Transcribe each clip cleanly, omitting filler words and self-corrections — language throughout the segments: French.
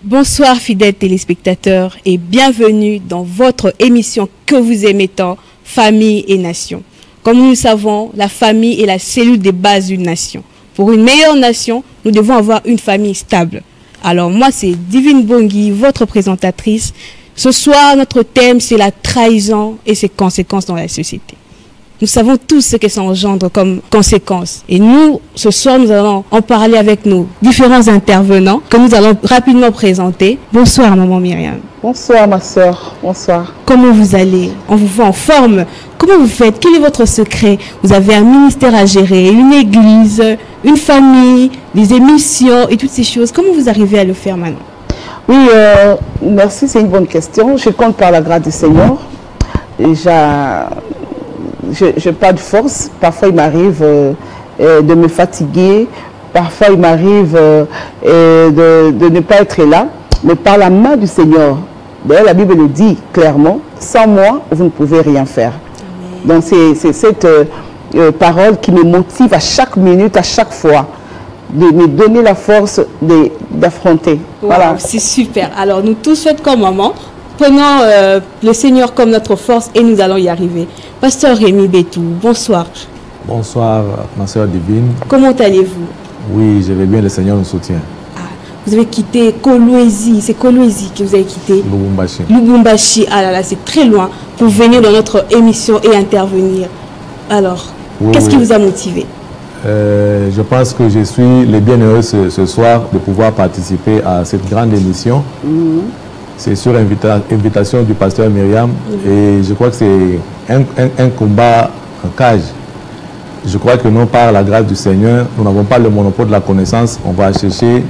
Bonsoir fidèles téléspectateurs et bienvenue dans votre émission que vous aimez tant, Famille et Nation. Comme nous le savons, la famille est la cellule des bases d'une nation. Pour une meilleure nation, nous devons avoir une famille stable. Alors moi c'est Divine Bongui, votre présentatrice. Ce soir, notre thème c'est la trahison et ses conséquences dans la société. Nous savons tous ce que ça engendre comme conséquences. Et nous, ce soir, nous allons en parler avec nos différents intervenants que nous allons rapidement présenter. Bonsoir, maman Myriam. Bonsoir, ma soeur. Bonsoir. Comment vous allez? On vous voit en forme. Comment vous faites? Quel est votre secret? Vous avez un ministère à gérer, une église, une famille, des émissions et toutes ces choses. Comment vous arrivez à le faire maintenant? Oui, merci, c'est une bonne question. Je compte par la grâce du Seigneur. Je n'ai pas de force. Parfois, il m'arrive de me fatiguer. Parfois, il m'arrive de ne pas être là. Mais par la main du Seigneur, d'ailleurs, la Bible le dit clairement, sans moi, vous ne pouvez rien faire. Amen. Donc, c'est cette parole qui me motive à chaque minute, à chaque fois, de me donner la force d'affronter. Wow, voilà. C'est super. Alors, nous tous faites comme maman. Prenons le Seigneur comme notre force et nous allons y arriver. Pasteur Rémi Bétou, bonsoir. Bonsoir, ma soeur divine. Comment allez-vous? Oui, je vais bien, le Seigneur nous soutient. Ah, vous avez quitté Kolwezi, c'est Kolwezi que vous avez quitté? Lubumbashi. Lubumbashi, ah là là, c'est très loin pour venir dans notre émission et intervenir. Alors, oui, qu'est-ce qui vous a motivé? Je pense que je suis le bienheureux ce soir de pouvoir participer à cette grande émission. C'est sur invitation du pasteur Myriam et je crois que c'est un combat en cage. Je crois que nous, par la grâce du Seigneur, nous n'avons pas le monopole de la connaissance. On va chercher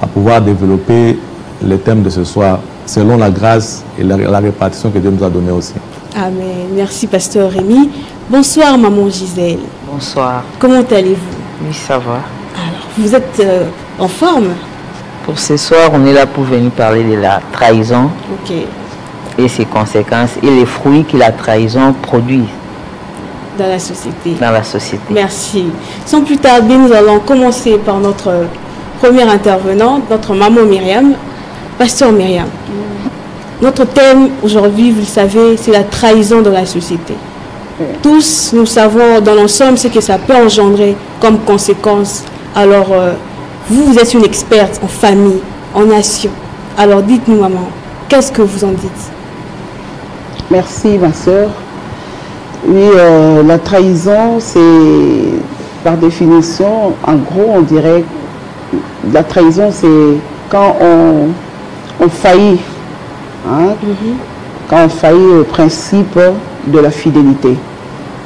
à pouvoir développer les thèmes de ce soir selon la grâce et la répartition que Dieu nous a donnée aussi. Amen. Merci pasteur Rémi. Bonsoir maman Gisèle. Bonsoir. Comment allez-vous? Oui, ça va. Alors, vous êtes en forme? Pour ce soir, on est là pour venir parler de la trahison et ses conséquences et les fruits que la trahison produit dans la société. Dans la société. Merci. Sans plus tarder, nous allons commencer par notre première intervenante, notre maman Myriam, pasteur Myriam. Notre thème aujourd'hui, vous le savez, c'est la trahison dans la société. Tous, nous savons dans l'ensemble ce que ça peut engendrer comme conséquence. Alors, vous êtes une experte en famille, en nation. Alors dites-nous, maman, qu'est-ce que vous en dites? Merci, ma soeur. Oui, la trahison, c'est par définition, en gros, on dirait, la trahison, c'est quand on faillit, hein, quand on faillit au principe de la fidélité.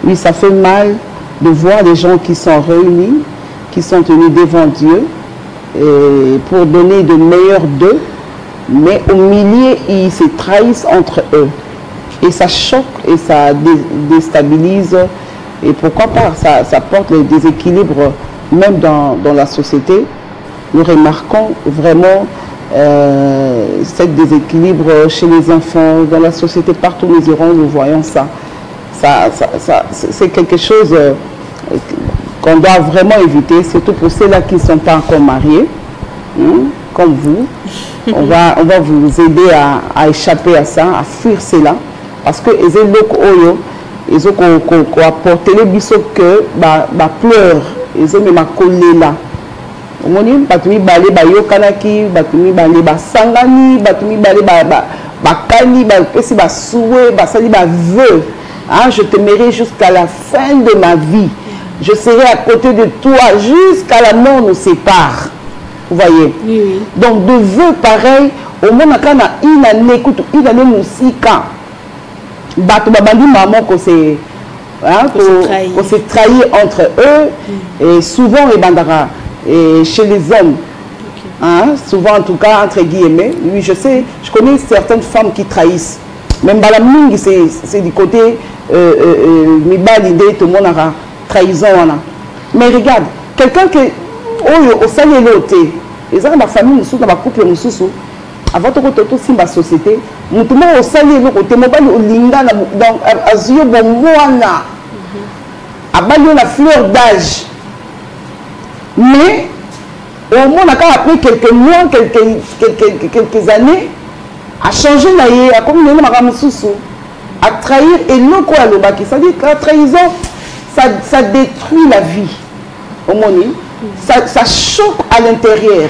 Oui, ça fait mal de voir des gens qui sont réunis, qui sont tenus devant Dieu, pour donner de meilleurs d'eux, mais au milieu, ils se trahissent entre eux. Et ça choque et ça déstabilise. Et pourquoi pas, ça porte le déséquilibre même dans la société. Nous remarquons vraiment ce déséquilibre chez les enfants, dans la société, partout où nous irons, nous voyons ça. C'est quelque chose qu'on doit vraiment éviter, surtout pour ceux-là qui ne sont pas encore mariés, comme vous. On va vous aider à échapper à ça, à fuir cela. Parce que les gens ils ont apporté les bisous que pleure, ils ont même collé là. Omoni batumi balé bayo kanaki, batumi balé basangani, batumi balé bakani, bapesi basoué, basali baveu. Je t'aimerai jusqu'à la fin de ma vie. Je serai à côté de toi jusqu'à la mort nous sépare. Vous voyez? Oui. Donc de vœux pareils, au moins quand on a une écoute, une année musika. Bato babandi maman qu'on s'est trahi entre eux. Et souvent les bandara et chez les hommes. Souvent en tout cas entre guillemets. Oui, je sais, je connais certaines femmes qui trahissent. Même Balaming, c'est du côté l'idée tout le monde a trahison. Mais regarde, quelqu'un qui au sein de l'autre, ils ont ma famille, nous sommes dans ma couple, nous sommes avant tout aussi ma société, nous sommes au sein de l'autre, nous sommes au linga dans azio bongoana, à bali la fleur d'âge. Mais Au moins, après quelques mois, quelques années, à changer à comme à trahir et non quoi le baki. Ça dit que la trahison, ça détruit la vie. Au moins, ça choque à l'intérieur.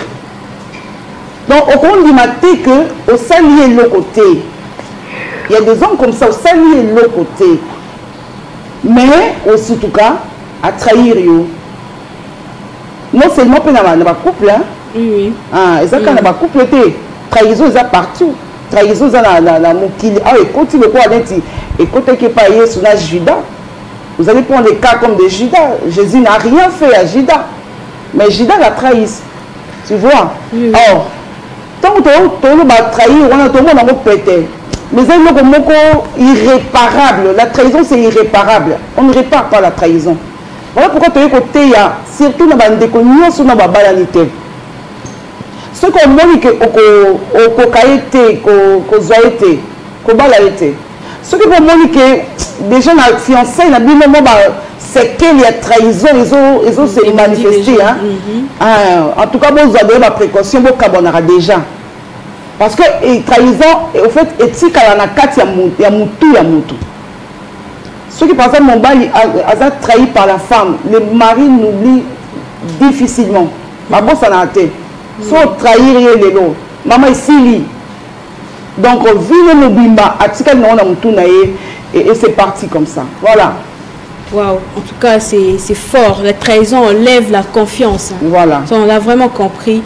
Donc, au fond, on dit que au salier l'autre côté. Il y a des hommes comme ça, au salier l'autre côté. Mais, aussi, en tout cas, à trahir. Non seulement dans le couple, hein? Oui. Ah, et ça, quand dans le couple, trahison, c'est partout. Trahison, c'est la moukili. Ah, et quand il le croit, et quand il est sur la Judas, vous allez prendre des cas comme de Judas. Jésus n'a rien fait à Judas. Mais Judas l'a trahi. Tu vois? Oui. Or, tant que tu as trahi, on a tout le monde pété. Mais c'est irréparable. La trahison, c'est irréparable. On ne répare pas la trahison. Voilà pourquoi tu as côté, surtout dans la déconnition, sur la banalité. Ce qu'on dit que au caïté, qu'au zoïté, qu'au balaïté. Ce que dit que des gens fiancés, il y a des moments c'est qu'il y a trahison, ils ont se manifesté. En tout cas, vous avez la précaution, vous avez déjà. Parce que trahison, au fait, éthique à la carte, il y a moutou. Ceux qui pensent que mon bail a trahi par la femme, le mari n'oublie difficilement. Ma bosse en a été. Soit trahir les lots. Maman ici, donc, vive le bimba, et c'est parti comme ça. Voilà. Waouh, en tout cas, c'est fort. La trahison enlève la confiance. Voilà. Ça, on l'a vraiment compris.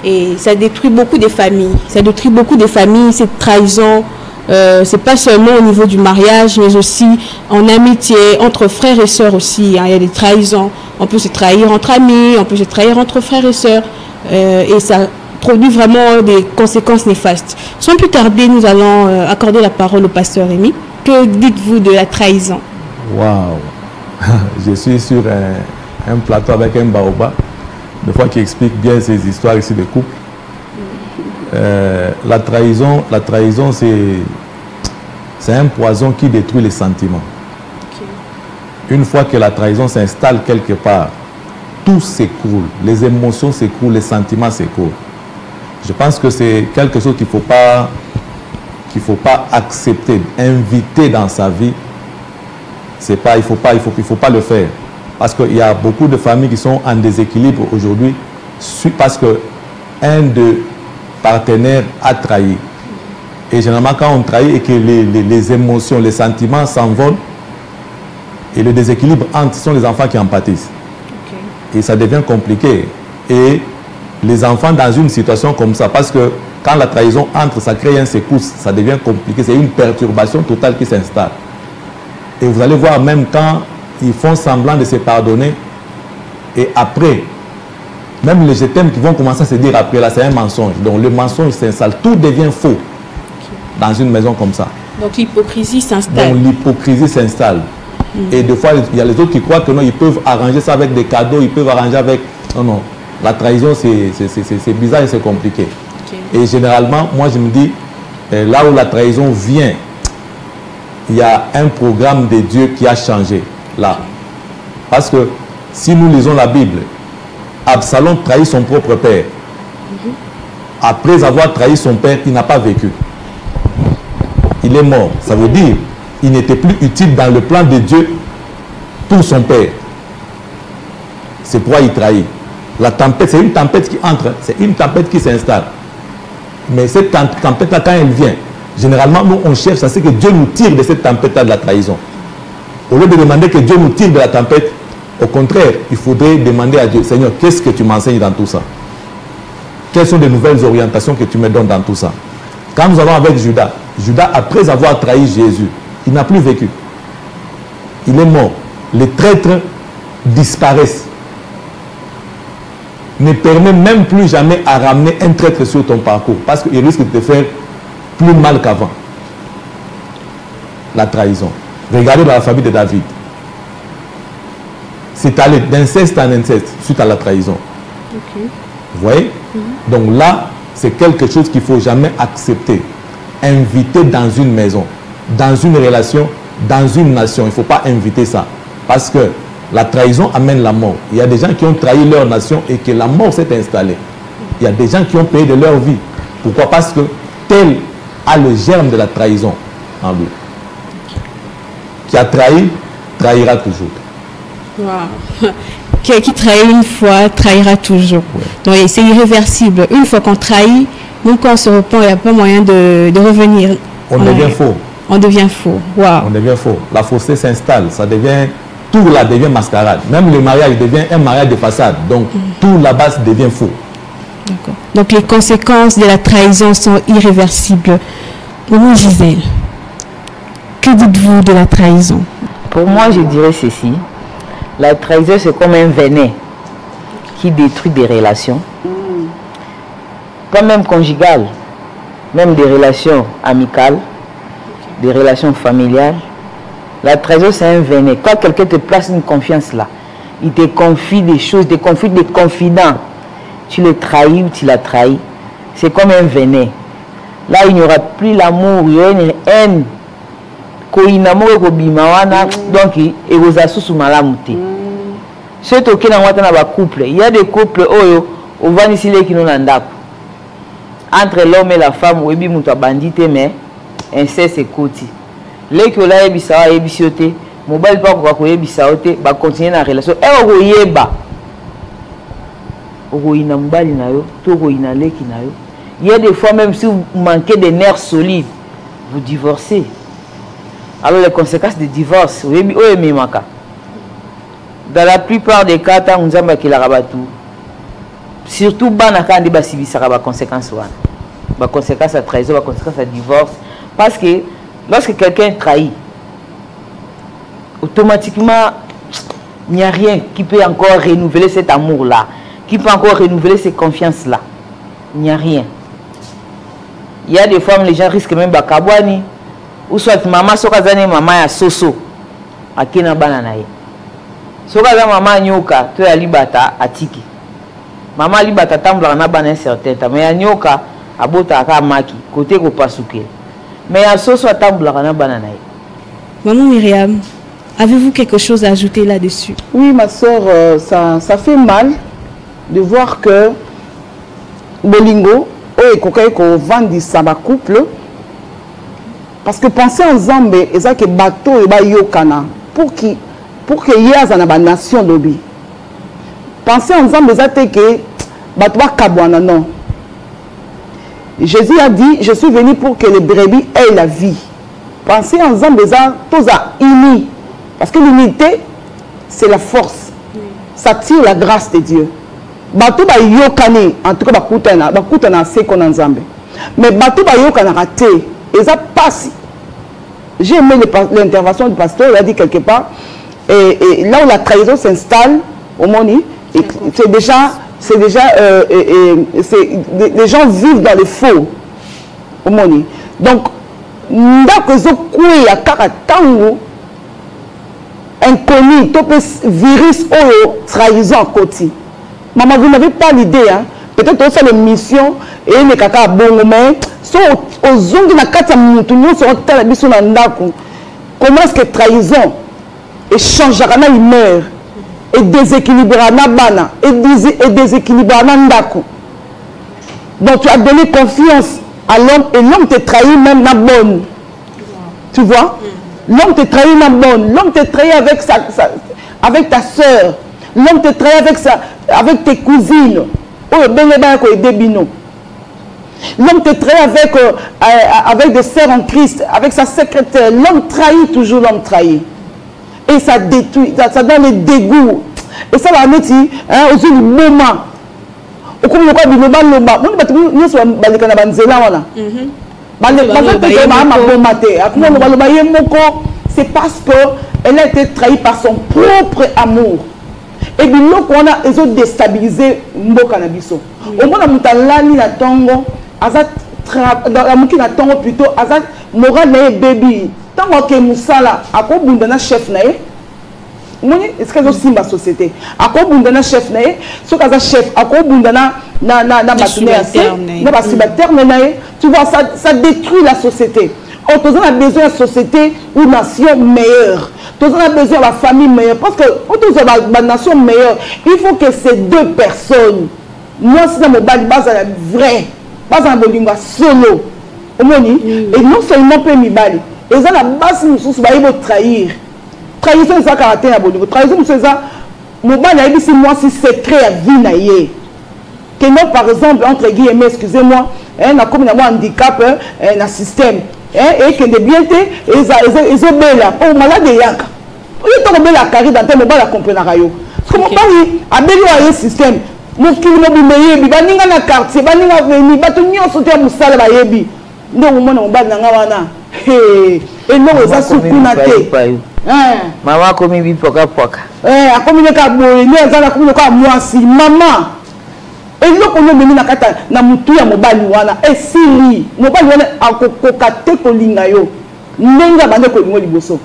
Et ça détruit beaucoup de familles. Ça détruit beaucoup de familles, cette trahison. C'est pas seulement au niveau du mariage, mais aussi en amitié, entre frères et sœurs aussi. Hein. Il y a des trahisons. On peut se trahir entre amis, on peut se trahir entre frères et sœurs. Et ça produit vraiment des conséquences néfastes. Sans plus tarder, nous allons accorder la parole au pasteur Rémi. Que dites-vous de la trahison? Waouh! Je suis sur un plateau avec un baobab, des fois qui explique bien ces histoires ici de couple. La trahison c'est un poison qui détruit les sentiments. Okay. Une fois que la trahison s'installe quelque part, tout s'écroule, les émotions s'écroulent, les sentiments s'écroulent. Je pense que c'est quelque chose qu'il ne faut pas accepter, inviter dans sa vie. Il ne faut pas le faire. Parce qu'il y a beaucoup de familles qui sont en déséquilibre aujourd'hui parce qu'un de partenaires a trahi. Et généralement, quand on trahit et que les émotions, les sentiments s'envolent, et le déséquilibre entre, ce sont les enfants qui en pâtissent. Okay. Et ça devient compliqué. Et les enfants dans une situation comme ça, parce que quand la trahison entre, ça crée un secousse, ça devient compliqué. C'est une perturbation totale qui s'installe. Et vous allez voir, même quand ils font semblant de se pardonner, et après, même les je t'aime qui vont commencer à se dire après, là, c'est un mensonge. Donc le mensonge s'installe, tout devient faux dans une maison comme ça. Donc l'hypocrisie s'installe. Donc l'hypocrisie s'installe. Et des fois, il y a les autres qui croient que non, ils peuvent arranger ça avec des cadeaux, ils peuvent arranger avec... Non, non. La trahison, c'est bizarre et c'est compliqué. Okay. Et généralement, moi, je me dis, là où la trahison vient, il y a un programme de Dieu qui a changé, là. Parce que si nous lisons la Bible, Absalom trahit son propre père. Après avoir trahi son père, il n'a pas vécu. Il est mort. Ça veut dire qu'il n'était plus utile dans le plan de Dieu pour son père. C'est pourquoi il trahit. La tempête, c'est une tempête qui entre, c'est une tempête qui s'installe. Mais cette tempête-là, quand elle vient, généralement, nous, on cherche à ce que Dieu nous tire de cette tempête-là de la trahison. Au lieu de demander que Dieu nous tire de la tempête, au contraire, il faudrait demander à Dieu, Seigneur, qu'est-ce que tu m'enseignes dans tout ça? Quelles sont les nouvelles orientations que tu me donnes dans tout ça? Quand nous allons avec Judas, Judas, après avoir trahi Jésus, il n'a plus vécu. Il est mort. Les traîtres disparaissent. Ne permet même plus jamais à ramener un traître sur ton parcours parce qu'il risque de te faire plus mal qu'avant. La trahison. Regardez dans la famille de David. C'est allé d'inceste en inceste suite à la trahison. Okay. Vous voyez? Donc là, c'est quelque chose qu'il ne faut jamais accepter. Inviter dans une maison, dans une relation, dans une nation. Il ne faut pas inviter ça. Parce que La trahison amène la mort. Il y a des gens qui ont trahi leur nation et que la mort s'est installée. Il y a des gens qui ont payé de leur vie. Pourquoi? Parce que tel a le germe de la trahison en lui. Qui a trahi, trahira toujours. Wow. Qui trahit une fois, trahira toujours. Ouais. Donc c'est irréversible. Une fois qu'on trahit, même quand on se repent, il n'y a pas moyen de revenir. On devient faux. On devient faux. Wow. On devient faux. La fausseté s'installe. Ça devient, tout là devient mascarade. Même le mariage devient un mariage de façade. Donc tout là-bas devient faux. D'accord. Donc les conséquences de la trahison sont irréversibles. Maman Gisèle, que dites-vous de la trahison? Pour moi, je dirais ceci. La trahison, c'est comme un venin qui détruit des relations. Pas même conjugales, même des relations amicales, des relations familiales. La trahison, c'est un venin. Quand quelqu'un te place une confiance là, il te confie des choses, te confie des confidents. Tu le trahis ou tu l'as trahi. C'est comme un venin. Là, il n'y aura plus l'amour, il y aura une haine. Donc, il y a des couples entre l'homme et la femme, où il y a bandit, mais inceste et côté. Les qui ont la ebisa ebisioté, mobile pas quoi ebisaoté, va continuer la relation. Et au yeba, au ina mbali na yo, tout au ina leki na yo. Il y a des fois même si vous manquez des nerfs solides, vous divorcez. Alors les conséquences du divorce, dans la plupart des cas, tant nous avons la rabatou. Surtout banaka ndi basibi ça va conséquences wana. Ba conséquences à trahison, ba conséquences à divorce parce que lorsque quelqu'un trahit automatiquement il n'y a rien qui peut encore renouveler cet amour là, qui peut encore renouveler cette confiance là. Il n'y a rien. Il y a des fois les gens risquent même bakabwani ou soit maman sokazane maman ya soso akina banana ye. Sokaza maman nyoka to ya libata atiki. Maman libata tambla na bana certain temps mais nyoka abota aka maki côté ko pasuke. Mais ya soso tambla na banana ye. Maman Myriam, avez-vous quelque chose à ajouter là-dessus? Oui, ma soeur, ça fait mal de voir que Bolingo et Kokaiko vendent sa couple. Parce que penser en Zambé, et ça que bateau et ba yokana pour que y ait une nation d'obi. Penser en Zambé, ça que bateau kabwana non. Jésus a dit, je suis venu pour que les brebis aient la vie. Penser en Zambé, ça tous a uni. Parce que l'unité, c'est la force. Ça tire la grâce de Dieu. Bateau ba yokane, en tout cas bakutana c'est qu'on en Zambé. Mais bateau ba yokana raté. Et ça passe. J'ai aimé l'intervention du pasteur, il a dit quelque part, et là où la trahison s'installe, au Moni, les gens vivent dans le faux, au Moni. Donc, inconnu, virus ou trahison à côté. Maman, vous n'avez pas l'idée, hein? Peut-être aussi la mission et les caca bon mais so aux ongles na kata mutu nous sur telle biso na ndako. Comment est-ce que trahison et changera na humeur et déséquilibrera na bana et déséquilibrera na ndako. Donc tu as donné confiance à l'homme et l'homme te trahit même na bonne. Tu vois? L'homme te trahit na bonne, l'homme te trahit avec ta sœur, l'homme te trahit avec tes cousines. L'homme te trahit avec des sœurs en Christ, avec sa secrétaire. L'homme trahit toujours, l'homme trahit. Et ça détruit, ça donne le dégoût. Et ça va mettre aux yeux du moment. C'est parce qu'elle a été trahie par son propre amour. Et bien, ils ont déstabilisé Mboka Nabiso. Au moins, Moutalani na Tongo, dans la Mouki na Tongo plutôt, Azat moral na baby. Tant que Moussala, à quoi bundana chef nae? Est-ce qu'elle aussi ma société? À quoi bundana chef nae? Ce qu'elle a chef, à quoi bundana na batuné assez, na basibater nae? Tu vois, ça détruit la société. Oh, tous on a besoin de société ou nation meilleure. Tous on a besoin de la famille meilleure. Parce que tous on a une nation meilleure. Il faut que ces deux personnes, moi, si dans mon bas de base, c'est vrai. Pas en bolinga solo. Et non seulement peut m'y bali. Et ça, la base, nous sommes trahir. Trahison, c'est ça caractère à bolingo. Trahison, c'est ça. Mon bas, c'est moi, c'est secret à vie. Que non, par exemple, entre guillemets, excusez-moi, on a comme un handicap, un système. Et que de bien, ils ont bella. Oh, malade, il y a. Il y a bella carré dans tel la comprendre. Comment pas, à bella, un système. Mon qui m'a dit, mais baninga na quartier, baninga veni, batunyo sauter musala ba yebi. Non, mon on ba nanga wana. Et non, ça soukunate. Maman comme bi poka poka. A comme ka boye, ni azala comme ka mwasi, maman. Et non ko no meni na kata na mutu ya mobali wana. E sili, mobali wana akokokate ko linga yo. Nenga bande ko lingo liboso.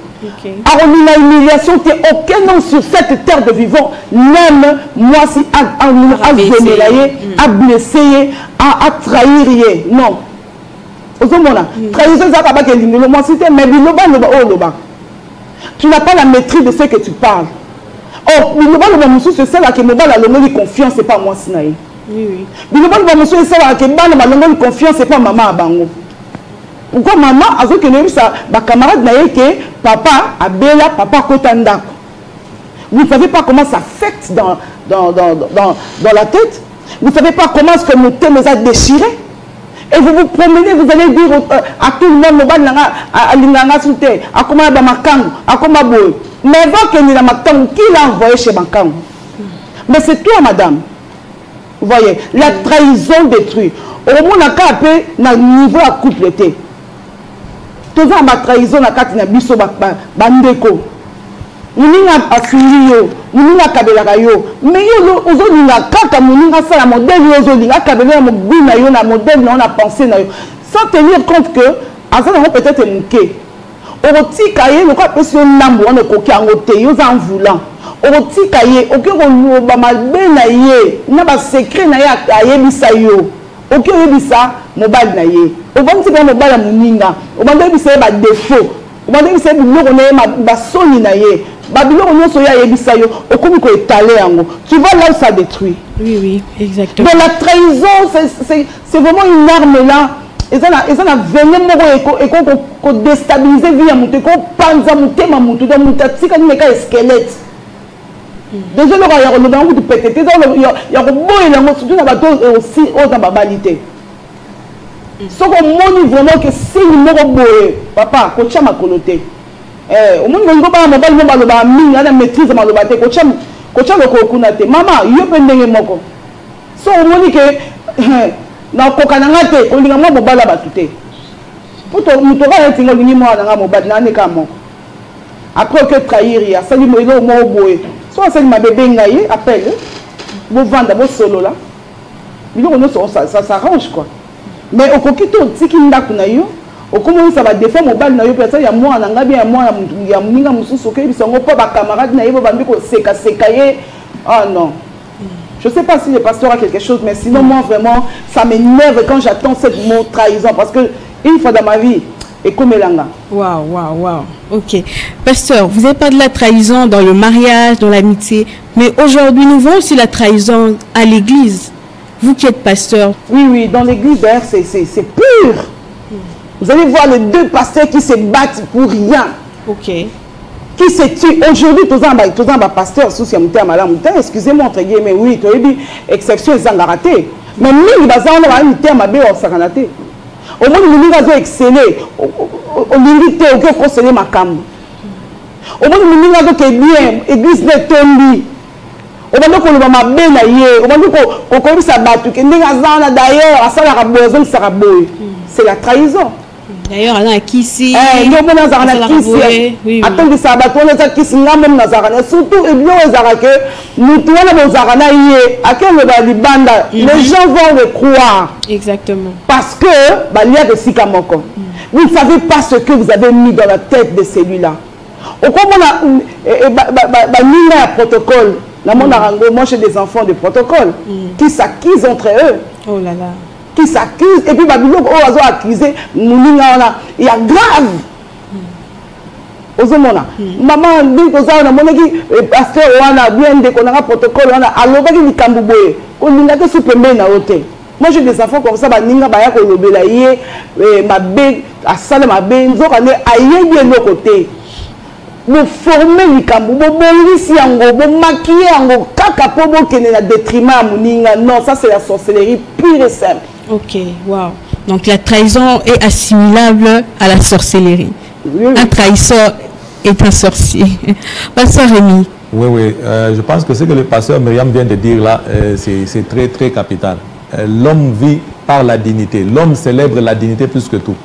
Alors, il y a une humiliation qui est aucun nom sur cette terre de vivant, même moi si à blesser, à trahir. Non. Trahison, ça va pas que moi si tu n'as pas la maîtrise de ce que tu parles. Oh, c'est celle qui me donne la confiance, c'est pas moi si naïe. Oui. C'est celle qui me donne la confiance, c'est pas maman à bango. Pourquoi maman a dit que ma camarade n'a que papa a bella, papa kotanda. Vous ne savez pas comment ça affecte dans la tête. Vous ne savez pas comment est-ce que mon thème les a déchirés. Et vous vous promenez, vous allez dire à tout le monde, à l'inganga soute, à comment à Makangu, à comment boy. Mais avant que la Makangu, qui l'a envoyé chez Makangu? Mais c'est toi, madame. Vous voyez, la trahison détruit. Au moins, on a qu'à appeler le niveau à coupleté. Tout ça, ma trahison, la carte n'a biso bandeko. Muninga asuli yo, muninga kabela yo. Mais yo ozolinga kaka muninga ça la modèle yo ozolinga kabela mo bina yo na modèle na on a pensé na yo. Sans tenir compte que azana peut-être muké. Orotika ye lokwa pesi nambo on ekoki angote yo za en voulant. Orotika ye okero ba malbe na ye, na ba secret na ya ayebisa yo. Ok, oui, ça, mobile na ye. Au bon petit mobile à muninga. Au bon petit c'est ba défaut. Au bon petit c'est bilo on ba soni na ye. Ba bilo on so ya yebisa yo. Au comme ko étaler ango. Tu vois là où ça détruit. Oui, oui, exactement. Donc la trahison c'est vraiment une arme là. Et ça a venu moko et ko déstabiliser vie à monter ko panza monter ma monter dans monter tika ni ka squelette. Déjà, il y a un peu de pété. Il y a un peu de aussi aux babalités. Ce qu'on montre vraiment que si nous avons papa, coach ma coloté. Au monde où on va mobile, on maîtrise ma lobate, coach le coconate. Maman, il y a pas de moko. So au monde que na kokanangate, on dit moi mobile à batute. Pour toi, nous t'aura un tingo ni moi na mobile na ne kamo. Après que trahir, il y a ça lui mo boé. Soit c'est ma bébé ngaye, appelle, vous vendez vos solo là. Ça s'arrange quoi. Mais au coquito, si qui n'a qu'un aïe, au comment ça va défendre mon bal naïe, personne y a moi, on a bien moi, il y a minga moussou, qui sont pas camarades naïe, vous vendez que c'est cassé. Ah non. Je ne sais pas si le pasteur a quelque chose, mais sinon moi vraiment, ça m'énerve quand j'attends cette mot trahison, parce que une fois dans ma vie. Et comme Elanga. Waouh. Ok. Pasteur, vous n'avez pas de la trahison dans le mariage, dans l'amitié, mais aujourd'hui, nous voyons aussi la trahison à l'église. Vous qui êtes pasteur. Oui, dans l'église, d'ailleurs, c'est pur. Vous allez voir les deux pasteurs qui se battent pour rien. Ok. Qui se tuent. Aujourd'hui, tous les pasteurs, excusez-moi, entre guillemets, oui, tu as dit, exception, ils ont raté. Mais nous, ils ont été raté. Au moins, nous avons excellé. On limite au conseiller ma cam. Au moins, nous avons été bien. Église de Tombi. Au moins, nous avons bien aillé. Au moins, nous avons sa battu. D'ailleurs, c'est la trahison. D'ailleurs, on a qui ici. Attendez, ça va tourner ça qui s'est surtout, et bien, nous les gens vont le croire. Exactement. Parce que, il y a de Sikamoko. Vous ne savez pas ce que vous avez mis dans la tête de celui-là. Au comme on a mis un protocole, moi j'ai des enfants de protocole qui s'acquisent entre eux. Oh là là. qui s'accuse et puis babilo oh azo accusé moninga il y a grave ozomona maman ndi kozana monaki pasteur wana bien de konanga protocole wana alobaki likambo boye kolinga te supembe na hotel. Moi j'ai des enfants comme ça baninga baya ko lobela ye mabe asala mabe nzoka ne ayebi no côté bo former likambo bo bolisi yango bo maquiller yango kaka po bo kene na détriment à moninga. Non, ça c'est la sorcellerie pure et simple. OK, wow. Donc la trahison est assimilable à la sorcellerie. Oui, oui. Un trahisseur est un sorcier. Pasteur Rémi. Oui, je pense que ce que le pasteur Myriam vient de dire là, c'est très, très capital. L'homme vit par la dignité. L'homme célèbre la dignité plus que tout.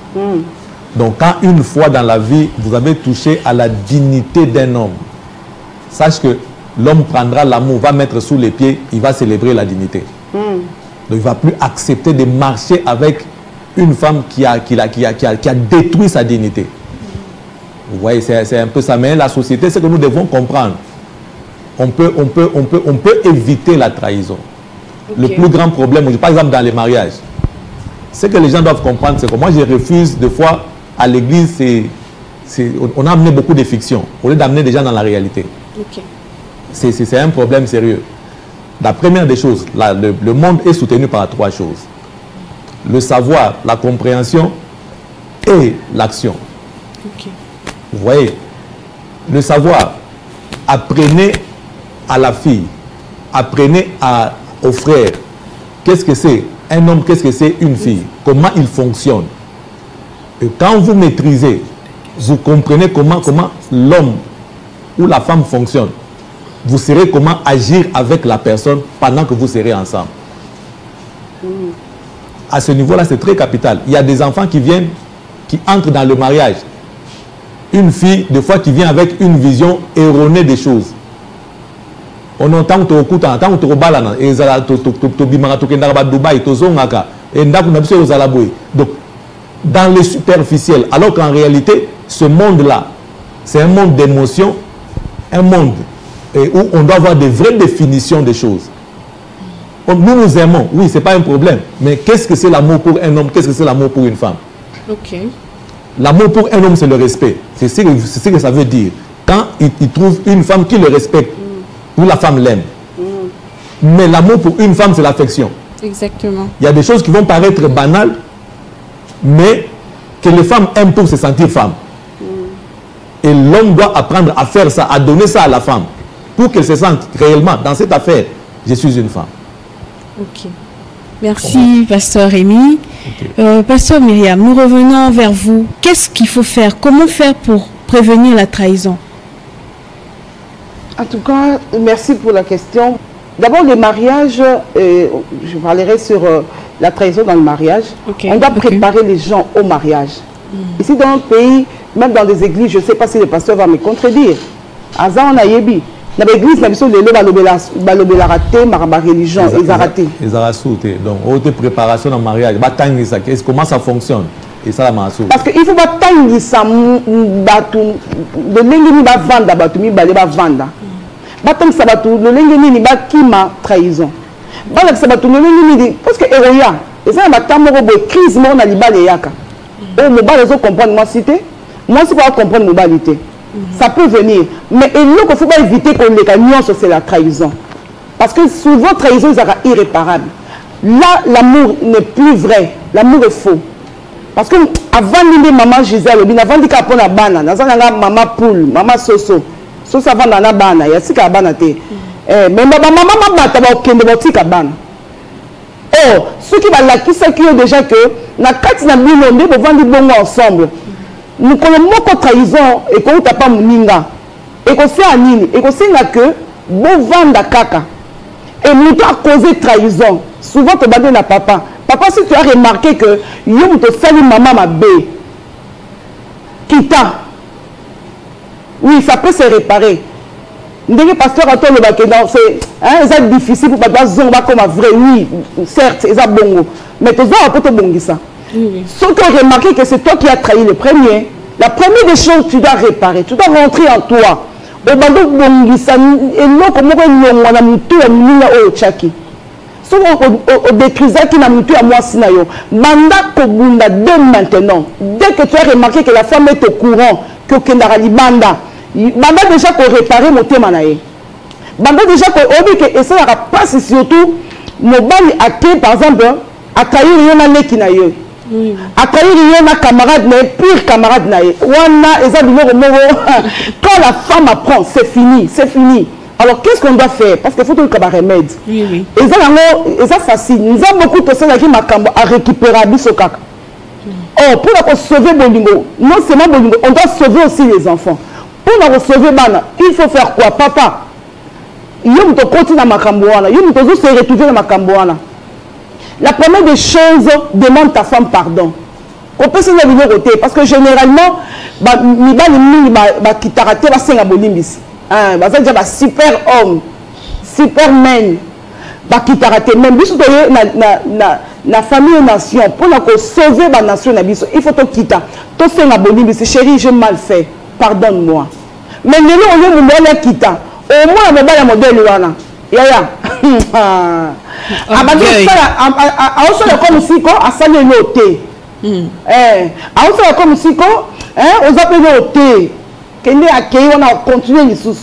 Donc, quand une fois dans la vie, vous avez touché à la dignité d'un homme, sache que l'homme prendra l'amour, va mettre sous les pieds, il va célébrer la dignité. Donc, il ne va plus accepter de marcher avec une femme qui a détruit sa dignité. Vous voyez, c'est un peu ça. Mais la société, c'est que nous devons comprendre. On peut éviter la trahison. Okay. Le plus grand problème, par exemple dans les mariages, ce que les gens doivent comprendre, c'est que moi je refuse des fois à l'église, on a amené beaucoup de fiction au lieu d'amener des gens dans la réalité. Okay. C'est un problème sérieux. La première des choses, le monde est soutenu par 3 choses. Le savoir, la compréhension et l'action. Okay. Vous voyez, le savoir, apprenez à la fille, apprenez aux frères, qu'est-ce que c'est un homme, qu'est-ce que c'est une fille, comment il fonctionne. Et quand vous maîtrisez, vous comprenez comment l'homme ou la femme fonctionne, vous saurez comment agir avec la personne pendant que vous serez ensemble. À ce niveau-là, c'est très capital. Il y a des enfants qui entrent dans le mariage. Une fille, des fois, qui vient avec une vision erronée des choses. On entend que tu as tant que tu as et donc, dans le superficiel, alors qu'en réalité, ce monde-là, c'est un monde d'émotions, un monde où on doit avoir des vraies définitions des choses. Nous aimons, oui, ce n'est pas un problème, mais qu'est-ce que c'est l'amour pour un homme, qu'est-ce que c'est l'amour pour une femme? Okay. L'amour pour un homme, c'est le respect. C'est ce que ça veut dire. Quand il trouve une femme qui le respecte, ou la femme l'aime. Mais l'amour pour une femme, c'est l'affection. Exactement. Il y a des choses qui vont paraître banales, mais que les femmes aiment pour se sentir femme. Et l'homme doit apprendre à faire ça, à donner ça à la femme, pour qu'elle se sente réellement, dans cette affaire, je suis une femme. Ok. Merci, Pasteur Rémi. Okay. Pasteur Myriam, nous revenons vers vous. Qu'est-ce qu'il faut faire? Comment faire pour prévenir la trahison? En tout cas, merci pour la question. D'abord, le mariage, je parlerai sur la trahison dans le mariage. Okay. On doit préparer les gens au mariage. Ici, dans notre pays, même dans des églises, je ne sais pas si le pasteur va me contredire. Azan a yebi. Dans l'église, il y a des raté, ma religion, ils ont raté. Ils ont raté. Donc, haute préparation dans le mariage. Comment ça fonctionne? Et ça, parce qu'il faut pas tanguer ça, de l'engeni va vendre, batumi balé va vendre. Batam sabatu, le l'engeni va qui m'a trahison. Balak sabatu, le l'engeni parce que héroïa, et ça m'a tamoro de crise mon alibal et yaka. Oh, mon bal les autres comprendre moi cité, moi c'est pas comprendre mon balité. Ça peut venir, mais il ne faut pas éviter qu'on les nuance, c'est la trahison. Parce que souvent trahison sera irréparable. Là, l'amour n'est plus vrai, l'amour est faux. Parce que avant de maman Gisèle, avant de faire la banane, maman poule, maman soso, soso avant la banane, il y a si la banane. Mais maman bata ba okende botika banane. Oh, ceux qui va la qui ont déjà que na kati na bilonde bo vandi bongo ensemble. Nous connaissons moko trahison et qu'on t'a pas moninga. Et qu'on sait à nini, et qu'on sait que bon vanda kaka. Et nous a causé trahison. Souvent te bande na papa. Papa, si tu as remarqué que yo te salut maman ma bé, quitta. Oui, ça peut se réparer. Ndenge pasteur a tout le bac, c'est difficile pour pas zonga comme un vrai. Oui, certes, c'est bongo. Mais tu as un peu de bongisa. Sauf que remarqué que c'est toi qui as trahi le premier. La première des choses, tu dois réparer. Tu dois rentrer en toi. Au bando bongisa, et non comme on a mutu à minga au chaki. au décrisage qui n'a monté à moi sinayo. Manda kobunda dès maintenant. Dès que tu as remarqué que la femme est au courant que Kendara Banda, Banda déjà qu'on réparer mon thème nae. Banda déjà qu'on oublie que ça n'a pas surtout mon bali a créé par exemple à Kaïr yona neki na yo. À Kaïr yona camarade nae pire camarade nae. Wana eza numéro quand la femme apprend c'est fini, c'est fini. Alors, qu'est-ce qu'on doit faire? Parce qu'il faut tout le remède. Oui. Et ça facile. Nous avons beaucoup de personnes qui à récupérer à Bissokaka. Oh, pour sauver Bolingo, non seulement Bolingo, on doit sauver aussi les enfants. Pour sauver Bana, il faut faire quoi? Papa, il faut continuer dans ma cambouana. Il faut se retrouver dans ma cambouana. La première des choses, demande ta femme pardon. On peut se lever parce que généralement, qui t'a raté, c'est un bolimbis. Un super homme, superman, qui t'a raté. Même si la famille et nation, pour sauver la nation, il faut que tu quittes. Tu fais la bonne, chérie, j'ai mal fait. Pardonne-moi. Mais nous, on est modèle quitte. Au moins, on est modèle. Yaya. Comme si on s'allait noter. Comme si on s'appelait noter. On a continué les sous.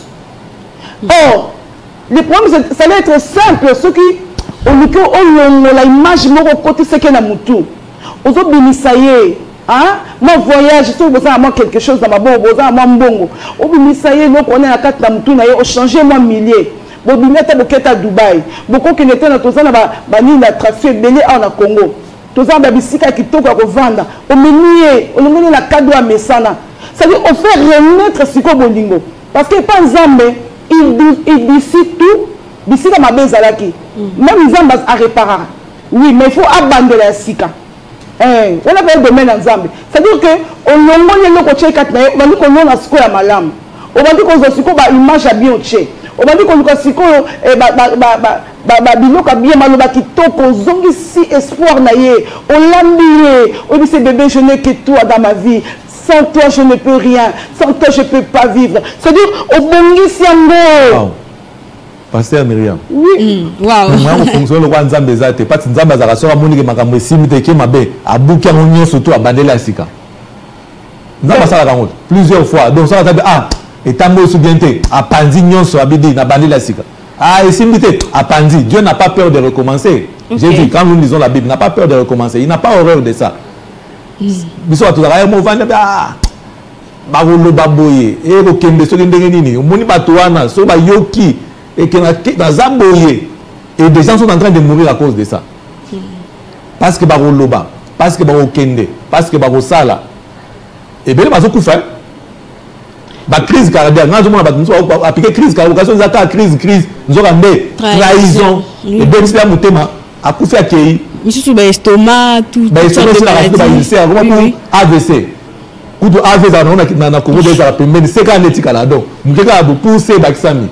Or, le problème, ça va être simple. Ceux qui ont l'image de côté, c'est qu'il y a moutou. Aux autres, mon voyage, je suis besoin de quelque chose dans ma bonne, besoin de mon bongo. Au Bimisaye, nous on est à 4 moutou, on a changé mon millier. Bon, Bimeta Boketa Dubaï. Beaucoup qui étaient dans tout ça, on a trafic belé en Congo. Tout ça, on a bisika qui toque à vendre. On a la cadeau à Messana. C'est-à-dire qu'on fait remettre ce qu'on bolingo. Parce que par exemple, il décide tout, d'ici dans ma bezalaki. Même ils ont à réparer. Oui, mais il faut abandonner la sika. On a fait le domaine ensemble. C'est-à-dire que on a le coach katnae, on a dit qu'on a ce qu'on a malam. On a dit qu'on a ce qu'on a image à bien tché. On a dit qu'on a ce qu'on a biloko bien maloba qui toko zongi si espoir naie. On l'a mis. On dit c'est bébé je n'ai que toi dans ma vie. Sans toi, je ne peux rien. Sans toi, je ne peux pas vivre. C'est-à-dire, au Bongi Siango. Wow. Pasteur Myriam. Oui. Wow. Moi, on fonctionne le roi Nzambe Zate. Pas de Nzambe Zara, sera monique makambo simite qui m'a bé. A bouquin on surtout à Bandela Sika. Nzambe Zara Rangout. Plusieurs fois. Donc, ça va être ah. Et tambo soubienté. A Pandi Nyon sur Abidi, na Bandela Sika. Ah, et simite. A Pandi. Dieu n'a pas peur de recommencer. Okay. J'ai dit, quand nous lisons la Bible, il n'a pas peur de recommencer. Il n'a pas horreur de ça. Biso tout ça mo vanda ba bagolo baboye e ko kende so ndenge nini omoni bato wana so ba yoki et que na zamboye et des gens sont en train de mourir à cause de ça parce que bagolo ba parce que ba kende parce que ba sala et bele bazo kufa ba crise cardiaque nga zo mona bato so appliquer crise cardiaque so zata crise nzoka mbe trahison et ben c'est la mutema akufa akei Monsieur sur l'estomac, tout ça. C'est AVC. Quand AVC, on a Congo déjà c'est quand on est là-dedans. Nous avons poussé Baksami.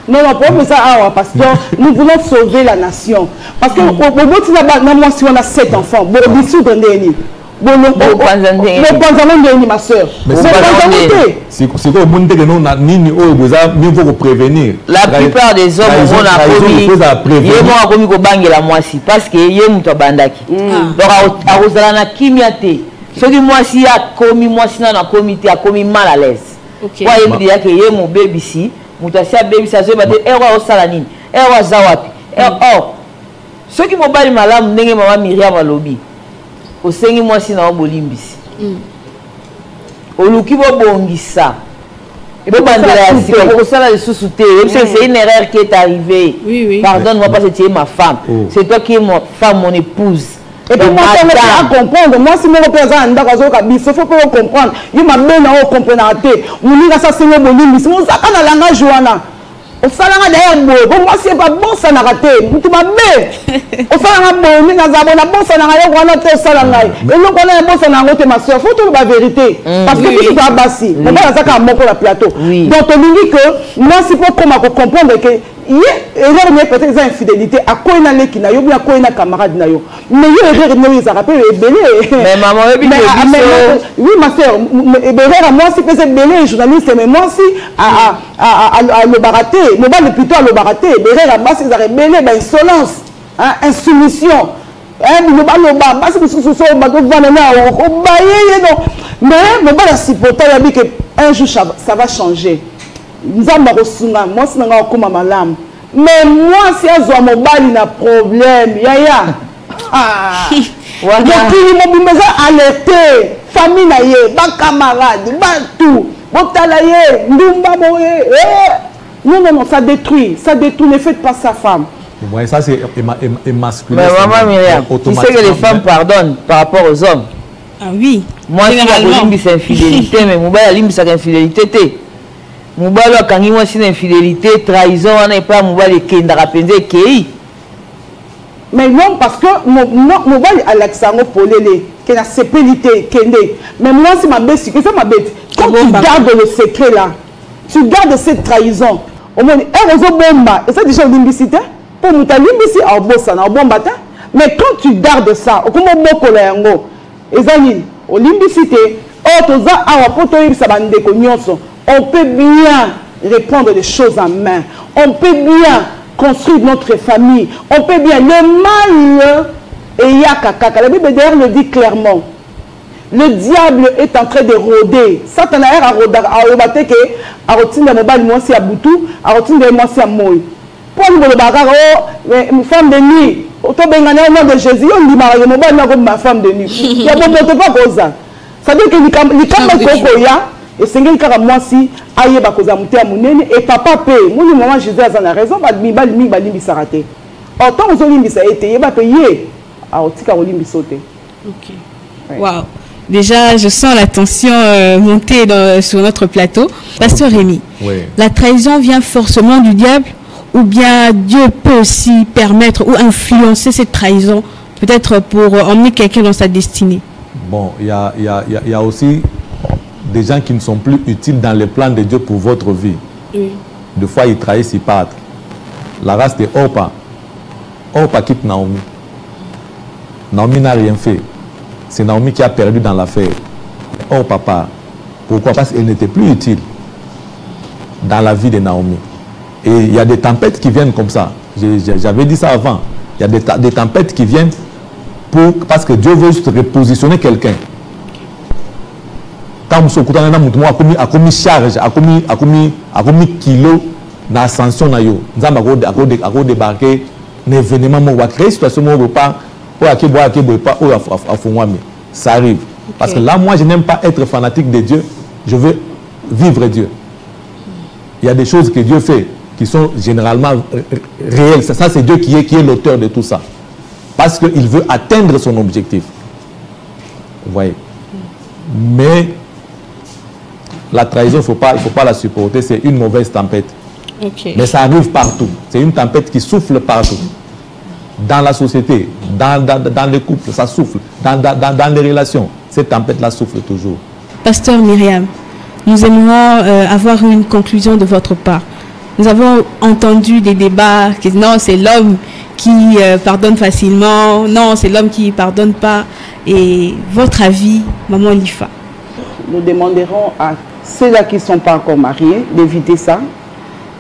Non, mais ça, parce que nous voulons sauver la nation. Parce que si on a 7 enfants, bon, bisous dans les ma soeur. C'est quoi le monde que nous avons prévenir. La plupart des hommes ont commis la moisi parce que y a bandaki. Donc à Rosalana Kimiate, ceux qui moisi a commis moisi dans le comité a commis mal à l'aise. Quoi il me dit que y a mon bébé ici, mutasia bébé ça se bat erreur au salanine, erreur zawapi. Or ceux qui m'ont pas malam n'engagent maman Myriam Alobi. Au sengi moi si na bolimbisi oluki bo bongisa et bo bandela sika ko sala le sous-souté c'est une erreur qui est arrivée. Oui. Pardonne-moi parce que tu es ma femme. C'est toi qui es ma femme, mon épouse. Et puis moi je peux comprendre. Moi si mon représentant ndaka zo kabisa faut pas comprendre. Il m'a bien na comprendre té. Muninga ça c'est bolimbisi. Mo ça kana langage wana. Au salanga derrière moi, bon moi c'est pas bon ça n'a raté. Tu m'as mis. Au salanga bon, mais na zabona bon ça n'a rien wana te salanga. Et donc on a bon ça n'a rien ma soeur. Faut tout la vérité. Parce que tu dois bassi. On va ça comme mon la plateau. Donc on dit que moi c'est pour comment comprendre que erreur n'est peut-être infidélité à quoi il a les qui n'a eu bien quoi il a camarade n'a eu. Mais il erreur n'est pas rappelé belé. Mais maman oui ma soeur, erreur moi c'est peut-être belé journaliste mais moi aussi à le barater. Mais pas le plutôt à le barater. Mais là, c'est la rébellion, l'insolence. insoumission. Mais un jour ça va changer. Mais moi si un problème, alerté, famille camarade, tout, non, ça détruit, ne faites pas sa femme. Ouais, ça c'est masculin. Mais maman Myriam, tu sais que les femmes pardonnent par rapport aux hommes. Ah oui. Moi, c'est infidélité, mais moi, c'est infidélité. Moi, quand il y a une infidélité, trahison, on n'est pas moi, les Kendarapenze, qui. Mais non, parce que moi, Alexandre Polélé, qui a sépélité, mais moi, c'est ma bête, c'est ma bête. Quand tu gardes le secret là, tu gardes cette trahison. Au moins, et ça déjà une limbicité. Pour nous, ta limbicité, mais quand tu gardes ça, comment on peut bien répondre des choses en main. On peut bien construire notre famille. On peut bien. Le mal, et Yakaka, la Bible d'ailleurs le dit clairement. Le diable est en train de rôder. Satan a rôdé à routine de mobile, moi c'est à Boutou, à routine de moi c'est à Moï. Pour nous, le bagarre, une femme de nuit. Autant de Jésus, on dit ma femme de nuit. Il y a pas ça. Ça veut dire que les camarades et c'est quelqu'un moi si aïe bakoza muté à munene et papa paye. Mon maman Jésus a raison, mi s'arrêter. Autant aux olimbi ça a été, il va payer. À otika olimbi sauter. Ok. Waouh. Déjà, je sens la tension monter sur notre plateau. Pasteur Rémi, la trahison vient forcément du diable ou bien Dieu peut aussi permettre ou influencer cette trahison, peut-être pour emmener quelqu'un dans sa destinée? Bon, il y a aussi des gens qui ne sont plus utiles dans les plans de Dieu pour votre vie. Oui. Des fois, ils trahissent, ils partent. La race de Orpa. Orpa quitte Naomi. Naomi n'a rien fait. C'est Naomi qui a perdu dans l'affaire. Orpa part. Pourquoi? Parce qu'elle n'était plus utile dans la vie de Naomi. Et il y a des tempêtes qui viennent comme ça. J'avais dit ça avant. Il y a des tempêtes qui viennent parce que Dieu veut juste repositionner quelqu'un. Quand vous a commis charge, a commis kilo d'ascension, nous avons débarqué un événement, on va créer une situation où on ne peut pas, ça arrive. Parce que là, moi, je n'aime pas être fanatique de Dieu, je veux vivre Dieu. Il y a des choses que Dieu fait qui sont généralement réelles. Ça, c'est Dieu qui est l'auteur de tout ça. Parce qu'il veut atteindre son objectif. Vous voyez. Mais la trahison, il ne faut pas la supporter. C'est une mauvaise tempête. Mais ça arrive partout. C'est une tempête qui souffle partout. Dans la société, dans les couples, ça souffle. Dans les relations, cette tempête-là souffle toujours. Pasteur Myriam, nous aimerions avoir une conclusion de votre part. Nous avons entendu des débats qui disent non, c'est l'homme qui pardonne facilement, non, c'est l'homme qui ne pardonne pas. Et votre avis, Maman Lifa? Nous demanderons à ceux-là qui ne sont pas encore mariés d'éviter ça.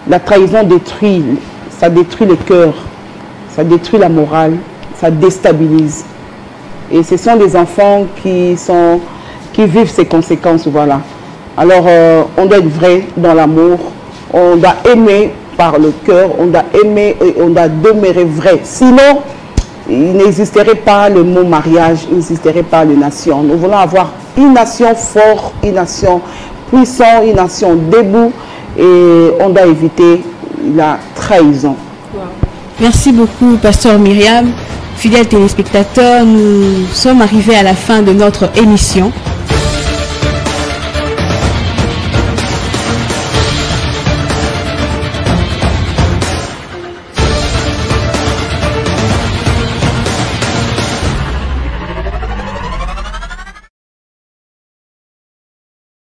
La trahison détruit, ça détruit le cœur, ça détruit la morale, ça déstabilise. Et ce sont des enfants qui vivent ces conséquences, voilà. Alors, on doit être vrai dans l'amour, on doit aimer par le cœur, on doit aimer et on doit demeurer vrai. Sinon, il n'existerait pas le mot mariage, il n'existerait pas les nations. Nous voulons avoir une nation forte, une nation puissante, une nation debout et on doit éviter la trahison. Wow. Merci beaucoup, Pasteur Myriam. Fidèles téléspectateurs, nous sommes arrivés à la fin de notre émission.